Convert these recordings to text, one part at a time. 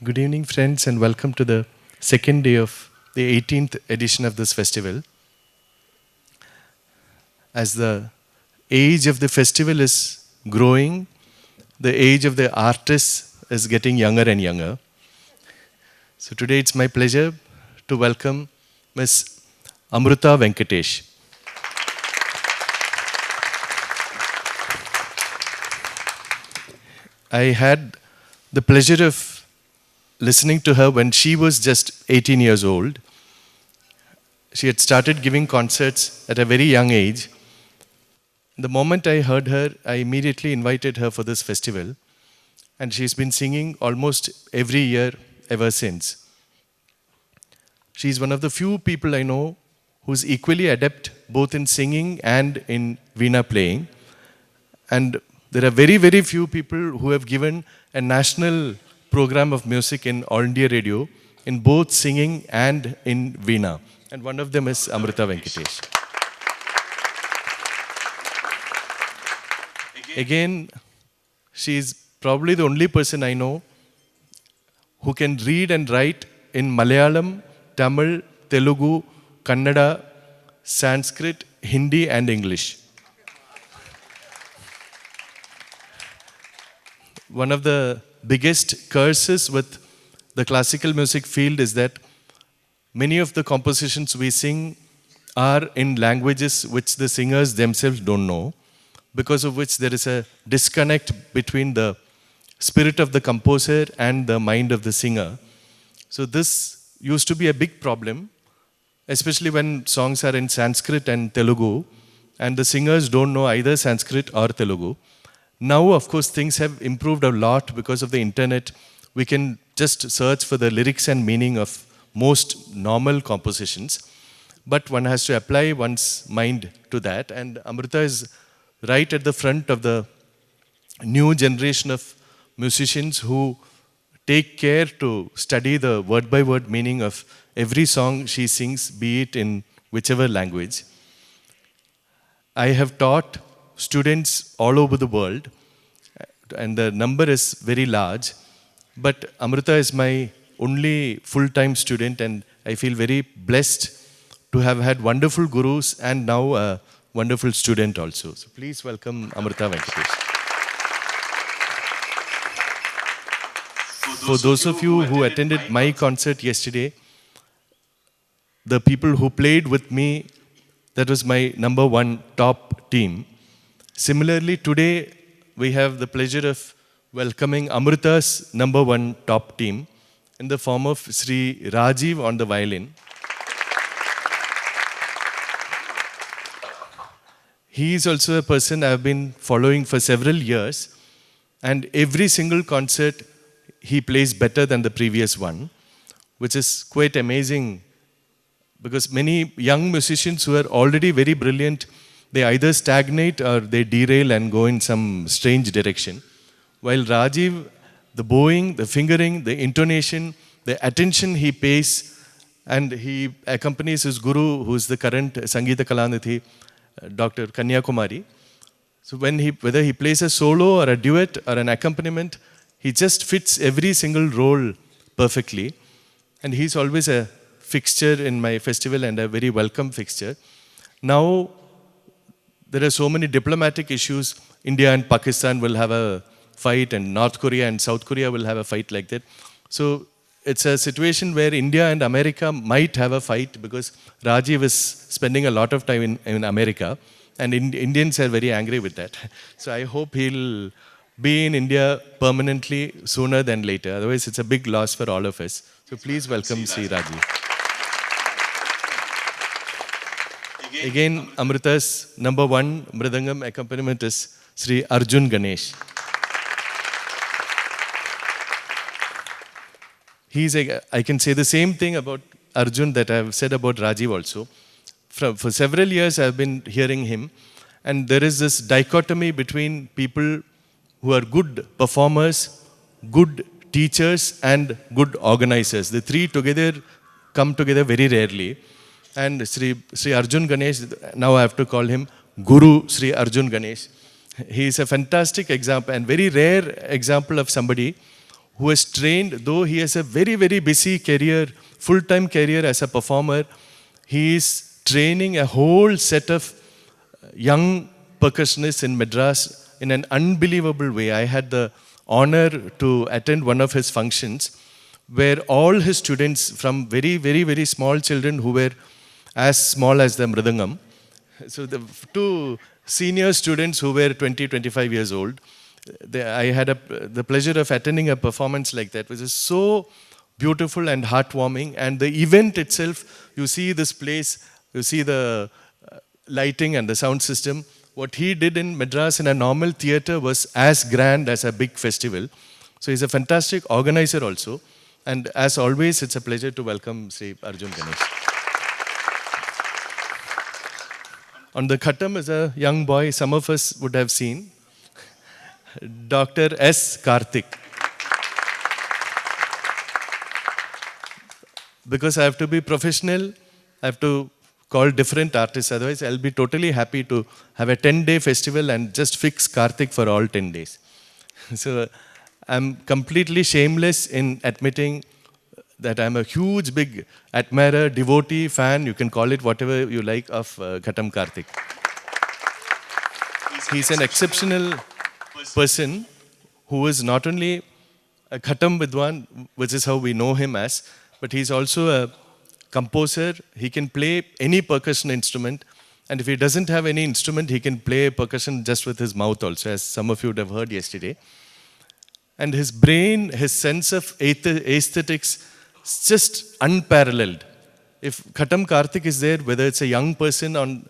Good evening, friends, and welcome to the second day of the 18th edition of this festival. As the age of the festival is growing, the age of the artists is getting younger and younger. So today it's my pleasure to welcome Miss Amrutha Venkatesh. I had the pleasure of listening to her when she was just 18 years old. She had started giving concerts at a very young age. The moment I heard her, I immediately invited her for this festival. And she's been singing almost every year ever since. She's one of the few people I know who's equally adept both in singing and in veena playing. And there are very, very few people who have given a national program of music in All India Radio in both singing and in veena. And one of them is Amrutha Venkatesh. Again, she is probably the only person I know who can read and write in Malayalam, Tamil, Telugu, Kannada, Sanskrit, Hindi and English. One of the biggest curses with the classical music field is that many of the compositions we sing are in languages which the singers themselves don't know, because of which there is a disconnect between the spirit of the composer and the mind of the singer. So this used to be a big problem, especially when songs are in Sanskrit and Telugu, and the singers don't know either Sanskrit or Telugu. Now, of course, things have improved a lot because of the internet. We can just search for the lyrics and meaning of most normal compositions. But one has to apply one's mind to that. And Amrutha is right at the front of the new generation of musicians who take care to study the word-by-word meaning of every song she sings, be it in whichever language. I have taught students all over the world, and the number is very large. But Amrutha is my only full-time student, and I feel very blessed to have had wonderful gurus and now a wonderful student also. So please welcome Amrutha Venkatesh. For those of you who attended my concert yesterday, the people who played with me, that was my number one top team. Similarly, today we have the pleasure of welcoming Amrutha's number one top team in the form of Sri Rajiv on the violin. He is also a person I have been following for several years, and every single concert he plays better than the previous one, which is quite amazing, because many young musicians who are already very brilliant, they either stagnate or they derail and go in some strange direction. While Rajiv, the bowing, the fingering, the intonation, the attention he pays, and he accompanies his guru, who is the current Sangeeta Kalanidhi, Dr. Kanyakumari. So whether he plays a solo or a duet or an accompaniment, he just fits every single role perfectly. And he's always a fixture in my festival and a very welcome fixture. Now, there are so many diplomatic issues. India and Pakistan will have a fight, and North Korea and South Korea will have a fight like that. So it's a situation where India and America might have a fight because Rajiv is spending a lot of time in America, and Indians are very angry with that. So I hope he'll be in India permanently sooner than later. Otherwise, it's a big loss for all of us. So please welcome Sri Rajiv. Again, Amrutha's number one mridangam accompaniment is Sri Arjun Ganesh. I can say the same thing about Arjun that I have said about Rajiv also. For several years I have been hearing him, and there is this dichotomy between people who are good performers, good teachers and good organizers. The three together come together very rarely. And Sri Arjun Ganesh, now I have to call him Guru Sri Arjun Ganesh. He is a fantastic example and very rare example of somebody who has trained, though he has a very, very busy career, full-time career as a performer, he is training a whole set of young percussionists in Madras in an unbelievable way. I had the honor to attend one of his functions where all his students, from very, very, very small children who were as small as the mridangam, so the two senior students who were 20, 25 years old, I had the pleasure of attending a performance like that, which is so beautiful and heartwarming. And the event itself, you see this place, you see the lighting and the sound system. What he did in Madras in a normal theatre was as grand as a big festival. So he's a fantastic organizer also. And as always, it's a pleasure to welcome Sri Arjun Ganesh. On the khatam is a young boy, some of us would have seen, Dr. S. Karthik. Because I have to be professional, I have to call different artists, otherwise I'll be totally happy to have a 10-day festival and just fix Karthik for all 10 days. So I'm completely shameless in admitting that I'm a huge, big admirer, devotee, fan, you can call it whatever you like, of Khatam Karthik. He's an exceptional person who is not only a Khatam Vidwan, which is how we know him as, but he's also a composer. He can play any percussion instrument, and if he doesn't have any instrument, he can play percussion just with his mouth also, as some of you would have heard yesterday. And his brain, his sense of aesthetics, is just unparalleled. If Khatam Karthik is there, whether it's a young person on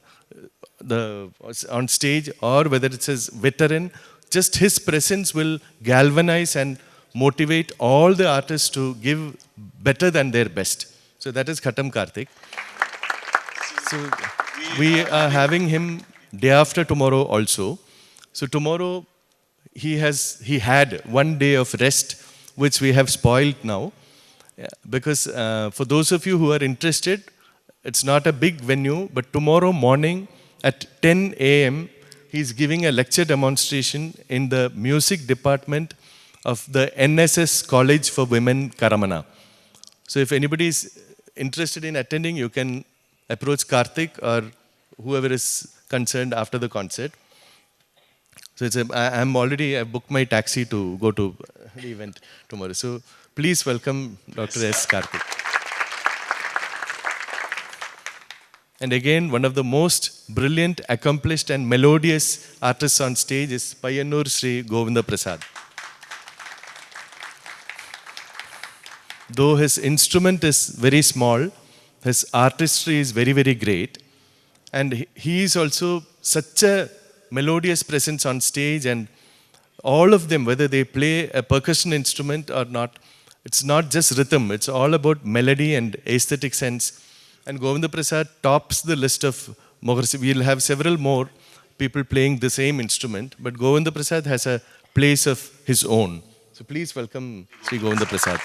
stage or whether it's a veteran, just his presence will galvanize and motivate all the artists to give better than their best. So that is Khatam Karthik. So we are having him day after tomorrow also. So tomorrow he had 1 day of rest, which we have spoiled now. Because for those of you who are interested, it's not a big venue, but tomorrow morning at 10 a.m. he's giving a lecture demonstration in the music department of the NSS College for Women, Karamana. So if anybody is interested in attending, you can approach Karthik or whoever is concerned after the concert. So I've booked my taxi to go to the event tomorrow. So please welcome Dr. S. Karthik. And again, one of the most brilliant, accomplished and melodious artists on stage is Payanur Sri Govinda Prasad. Though his instrument is very small, his artistry is very, very great. And he is also such a melodious presence on stage, and all of them, whether they play a percussion instrument or not, it's not just rhythm, it's all about melody and aesthetic sense. And Govinda Prasad tops the list of Moharsi. We'll have several more people playing the same instrument, but Govinda Prasad has a place of his own. So please welcome Sri Govinda Prasad.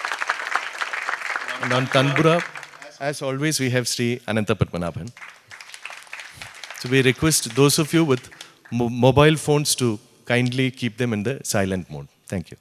And on Tanbura, as always, we have Sri Ananta Padmanabhan. So we request those of you with mobile phones to kindly keep them in the silent mode. Thank you.